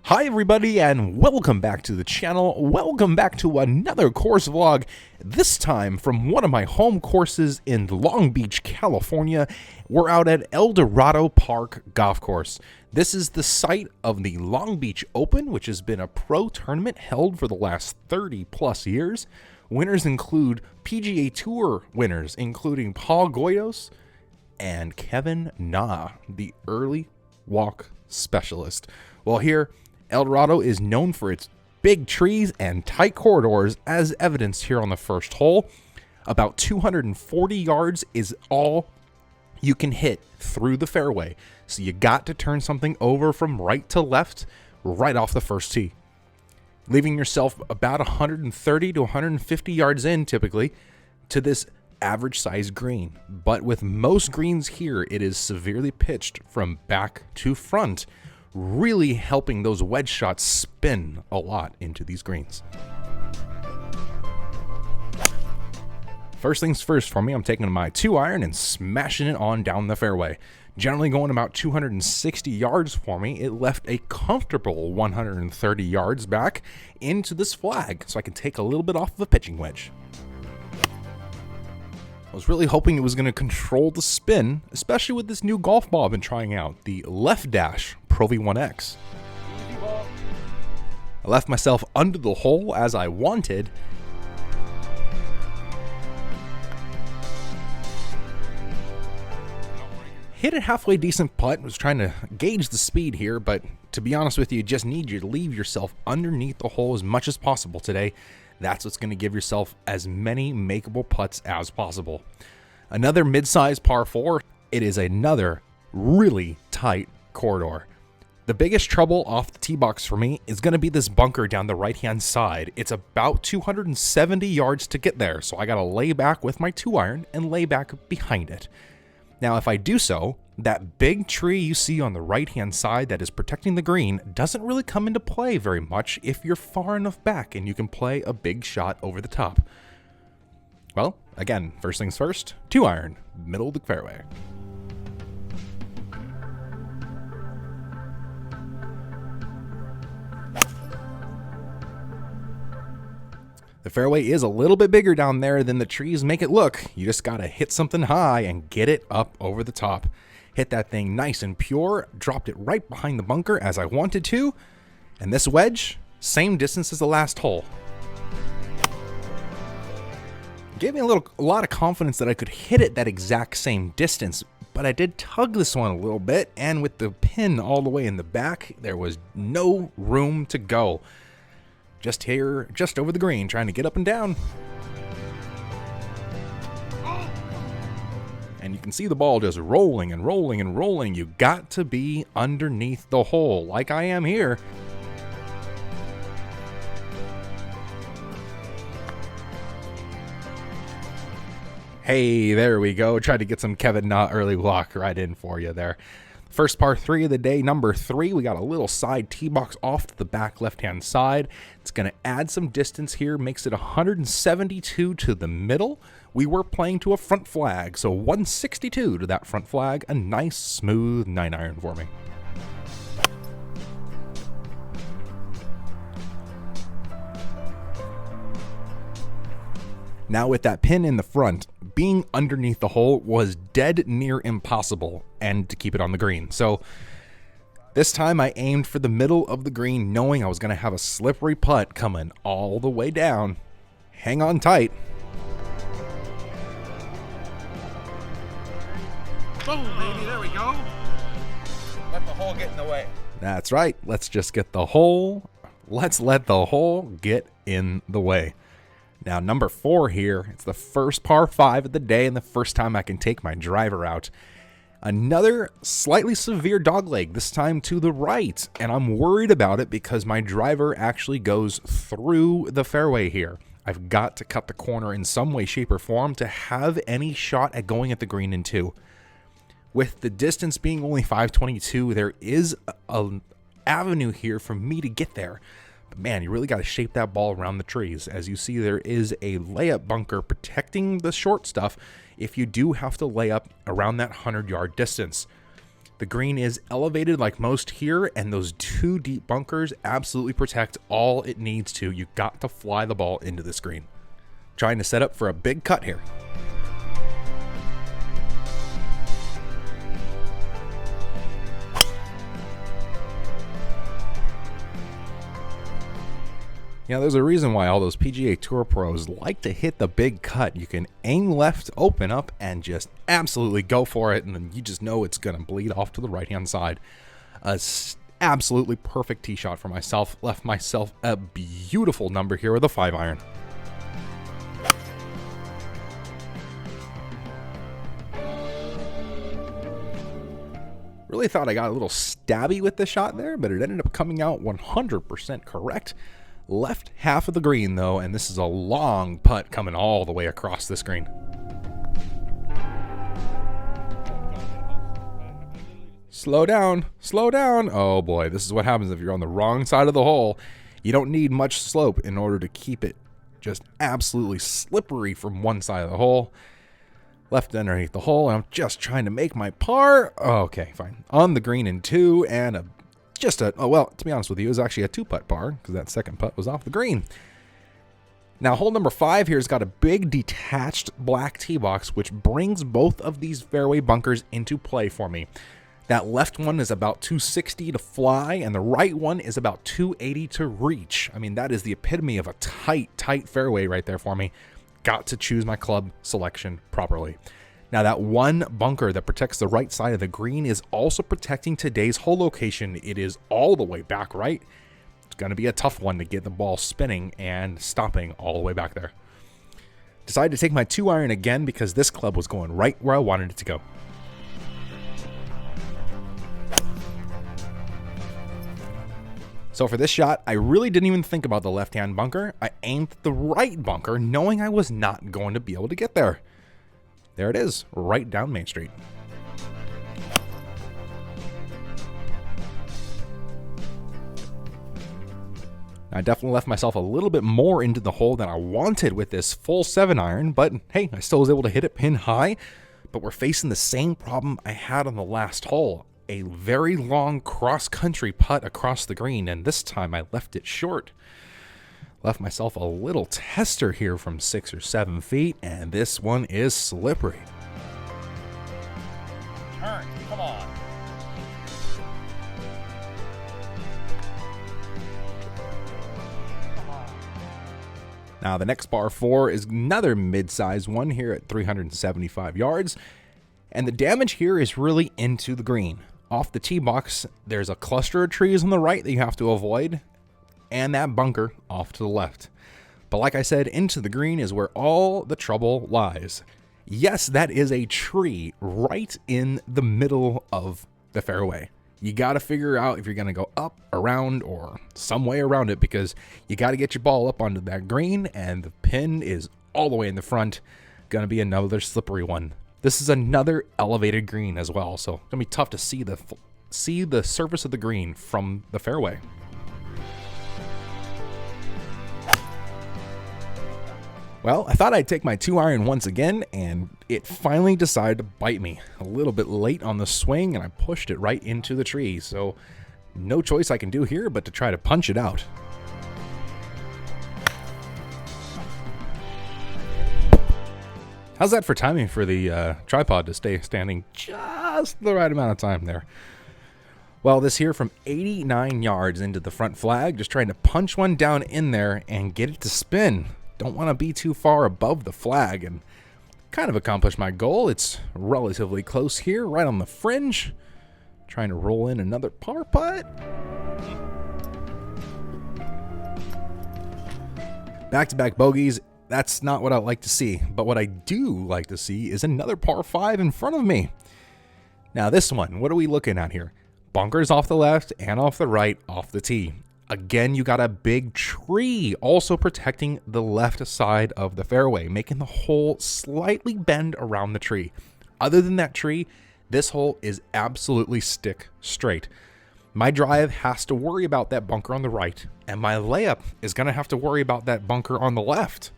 Hi everybody and welcome back to the channel. Welcome back to another course vlog, this time from one of my home courses in Long Beach, California. We're out at Dorado Park Golf Course. This is the site of the Long Beach Open, which has been a pro tournament held for the last 30 plus years. Winners include PGA Tour winners, including Paul Goydos and Kevin Na, the early walk specialist. Well, here, El Dorado is known for its big trees and tight corridors, as evidenced here on the first hole. About 240 yards is all you can hit through the fairway, so you got to turn something over from right to left right off the first tee, leaving yourself about 130 to 150 yards in typically to this average size green. But with most greens here, it is severely pitched from back to front, really helping those wedge shots spin a lot into these greens. First things first for me, I'm taking my 2-iron and smashing it on down the fairway. Generally going about 260 yards for me. It left a comfortable 130 yards back into this flag, so I can take a little bit off of a pitching wedge. I was really hoping it was going to control the spin, especially with this new golf ball I've been trying out, the Left Dash Pro V1X. I left myself under the hole as I wanted. Hit a halfway decent putt. Was trying to gauge the speed here, but to be honest with you, just need you to leave yourself underneath the hole as much as possible today. That's what's going to give yourself as many makeable putts as possible. Another mid-sized par 4. It is another really tight corridor. The biggest trouble off the tee box for me is going to be this bunker down the right-hand side. It's about 270 yards to get there, so I got to lay back with my 2-iron and lay back behind it. Now, if I do so, that big tree you see on the right-hand side that is protecting the green doesn't really come into play very much if you're far enough back and you can play a big shot over the top. Well, again, first things first, 2-iron, middle of the fairway. The fairway is a little bit bigger down there than the trees make it look. You just gotta hit something high and get it up over the top. Hit that thing nice and pure, dropped it right behind the bunker as I wanted to, and this wedge, same distance as the last hole. Gave me a lot of confidence that I could hit it that exact same distance, but I did tug this one a little bit, and with the pin all the way in the back, there was no room to go. Just here, just over the green, trying to get up and down. And you can see the ball just rolling and rolling and rolling. You got to be underneath the hole, like I am here. Hey, there we go. Tried to get some Kevin Na early walk right in for you there. First par 3 of the day, number 3. We got a little side tee box off to the back left-hand side. It's going to add some distance here, makes it 172 to the middle. We were playing to a front flag, so 162 to that front flag. A nice, smooth 9-iron for me. Now with that pin in the front, being underneath the hole was dead near impossible, and to keep it on the green. So this time I aimed for the middle of the green, knowing I was going to have a slippery putt coming all the way down. Hang on tight. Boom, baby, there we go. Let the hole get in the way. That's right. Let's just get the hole. Let's let the hole get in the way. Now, number 4 here, it's the first par 5 of the day and the first time I can take my driver out. Another slightly severe dogleg, this time to the right, and I'm worried about it because my driver actually goes through the fairway here. I've got to cut the corner in some way, shape, or form to have any shot at going at the green in 2. With the distance being only 522, there is an avenue here for me to get there. But man, you really got to shape that ball around the trees. As you see, there is a layup bunker protecting the short stuff if you do have to lay up around that 100-yard distance. The green is elevated like most here, and those 2 deep bunkers absolutely protect all it needs to. You got to fly the ball into this green. Trying to set up for a big cut here. Yeah, there's a reason why all those PGA Tour pros like to hit the big cut. You can aim left, open up, and just absolutely go for it, and then you just know it's going to bleed off to the right-hand side. Absolutely perfect tee shot for myself. Left myself a beautiful number here with a 5-iron. Really thought I got a little stabby with the shot there, but it ended up coming out 100% correct. Left half of the green, though, and this is a long putt coming all the way across this green. Slow down, slow down. Oh boy, this is what happens if you're on the wrong side of the hole. You don't need much slope in order to keep it just absolutely slippery from one side of the hole. Left underneath the hole, and I'm just trying to make my par. Okay, fine. On the green in 2, and well, to be honest with you, it was actually a 2-putt par, because that second putt was off the green. Now, hole number 5 here has got a big detached black tee box, which brings both of these fairway bunkers into play for me. That left one is about 260 to fly, and the right one is about 280 to reach. I mean, that is the epitome of a tight fairway right there for me. Got to choose my club selection properly. Now, that one bunker that protects the right side of the green is also protecting today's hole location. It is all the way back right. It's going to be a tough one to get the ball spinning and stopping all the way back there. Decided to take my 2-iron again because this club was going right where I wanted it to go. So for this shot, I really didn't even think about the left-hand bunker. I aimed the right bunker, knowing I was not going to be able to get there. There it is, right down Main Street. I definitely left myself a little bit more into the hole than I wanted with this full 7-iron, but hey, I still was able to hit it pin high. But we're facing the same problem I had on the last hole. A very long cross-country putt across the green, and this time I left it short. Left myself a little tester here from 6 or 7 feet, and this one is slippery. Turn, come on. Now the next par 4 is another mid-sized one here at 375 yards, and the damage here is really into the green. Off the tee box, there's a cluster of trees on the right that you have to avoid, and that bunker off to the left. But like I said, into the green is where all the trouble lies. Yes, that is a tree right in the middle of the fairway. You got to figure out if you're going to go up, around, or some way around it, because you got to get your ball up onto that green, and the pin is all the way in the front. Going to be another slippery one. This is another elevated green as well, so it's going to be tough to see the surface of the green from the fairway. Well, I thought I'd take my 2-iron once again, and it finally decided to bite me. A little bit late on the swing, and I pushed it right into the tree, so no choice I can do here but to try to punch it out. How's that for timing for the tripod to stay standing just the right amount of time there? Well, this here from 89 yards into the front flag, just trying to punch one down in there and get it to spin. Don't want to be too far above the flag, and kind of accomplish my goal. It's relatively close here, right on the fringe. Trying to roll in another par putt. Back-to-back bogeys. That's not what I like to see, but what I do like to see is another par 5 in front of me. Now this one, what are we looking at here? Bunkers off the left and off the right, off the tee. Again, you got a big tree also protecting the left side of the fairway, making the hole slightly bend around the tree. Other than that tree, this hole is absolutely stick straight. My drive has to worry about that bunker on the right, and my layup is going to have to worry about that bunker on the left.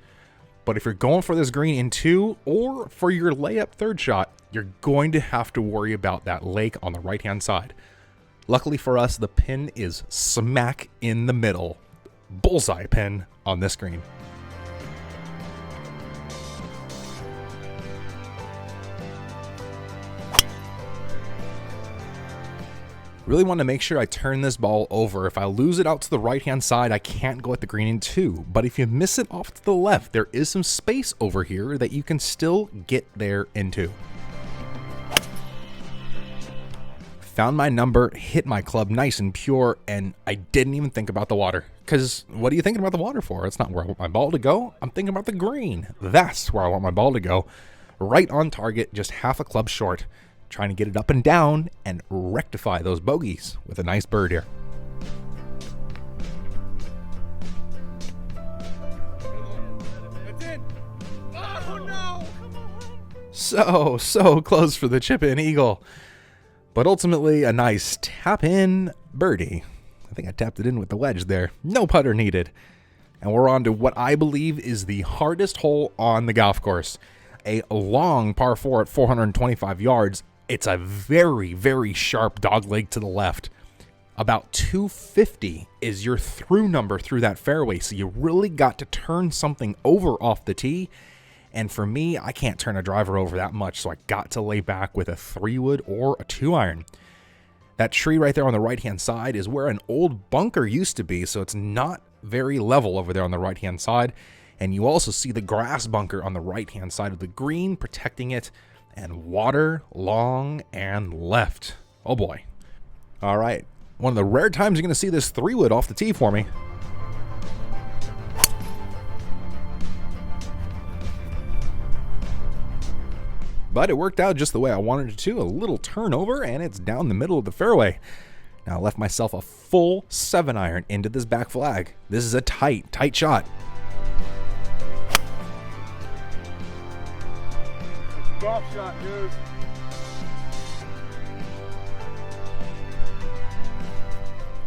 But if you're going for this green in 2 or for your layup third shot, you're going to have to worry about that lake on the right-hand side. Luckily for us, the pin is smack in the middle. Bullseye pin on this green. Really want to make sure I turn this ball over. If I lose it out to the right-hand side, I can't go at the green in two. But if you miss it off to the left, there is some space over here that you can still get there into. Found my number, hit my club nice and pure, and I didn't even think about the water. Because what are you thinking about the water for? It's not where I want my ball to go. I'm thinking about the green. That's where I want my ball to go. Right on target, just half a club short. Trying to get it up and down and rectify those bogeys with a nice bird here. That's it. Oh no! Come on. So close for the chip in eagle. But ultimately a nice tap in birdie. I think I tapped it in with the wedge there. No putter needed. And we're on to what I believe is the hardest hole on the golf course. A long par 4 at 425 yards. It's a very, very sharp dogleg to the left. About 250 is your through number through that fairway, so you really got to turn something over off the tee. And for me, I can't turn a driver over that much, so I got to lay back with a 3-wood or a 2-iron. That tree right there on the right-hand side is where an old bunker used to be, so it's not very level over there on the right-hand side. And you also see the grass bunker on the right-hand side of the green protecting it. And water, long and left. Oh boy. All right. One of the rare times you're going to see this 3-wood off the tee for me. But it worked out just the way I wanted it to. A little turnover, and it's down the middle of the fairway. Now I left myself a full 7-iron into this back flag. This is a tight shot. Golf shot, dude.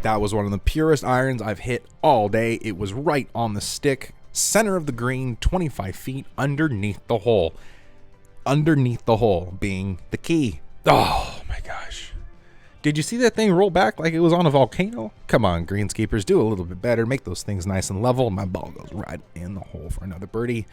That was one of the purest irons I've hit all day. It was right on the stick, center of the green, 25 feet underneath the hole. Underneath the hole being the key. Oh my gosh. Did you see that thing roll back like it was on a volcano? Come on, greenskeepers, do a little bit better. Make those things nice and level. My ball goes right in the hole for another birdie.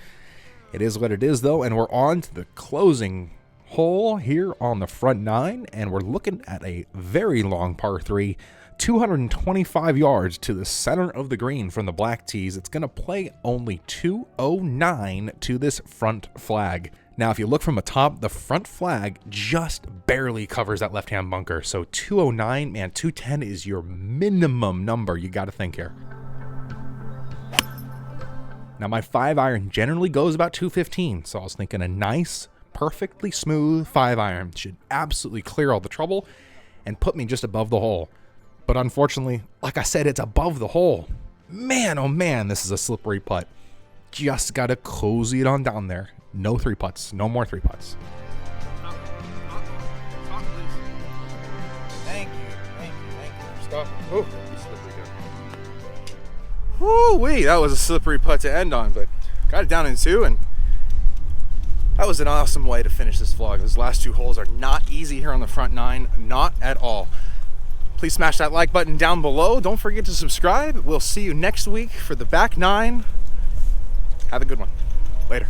It is what it is, though, and we're on to the closing hole here on the front 9, and we're looking at a very long par 3, 225 yards to the center of the green from the black tees. It's going to play only 209 to this front flag. Now, if you look from the top, the front flag just barely covers that left-hand bunker, so 209, man, 210 is your minimum number you got to think here. Now, my 5-iron generally goes about 215, so I was thinking a nice, perfectly smooth 5-iron should absolutely clear all the trouble and put me just above the hole. But unfortunately, like I said, it's above the hole. Man, oh man, this is a slippery putt. Just got to cozy it on down there. No 3 putts, no more 3 putts. Thank you. Stop. Oh, slippery good. Woo-wee, that was a slippery putt to end on, but got it down in 2, and that was an awesome way to finish this vlog. Those last 2 holes are not easy here on the front 9, not at all. Please smash that like button down below. Don't forget to subscribe. We'll see you next week for the back 9. Have a good one. Later.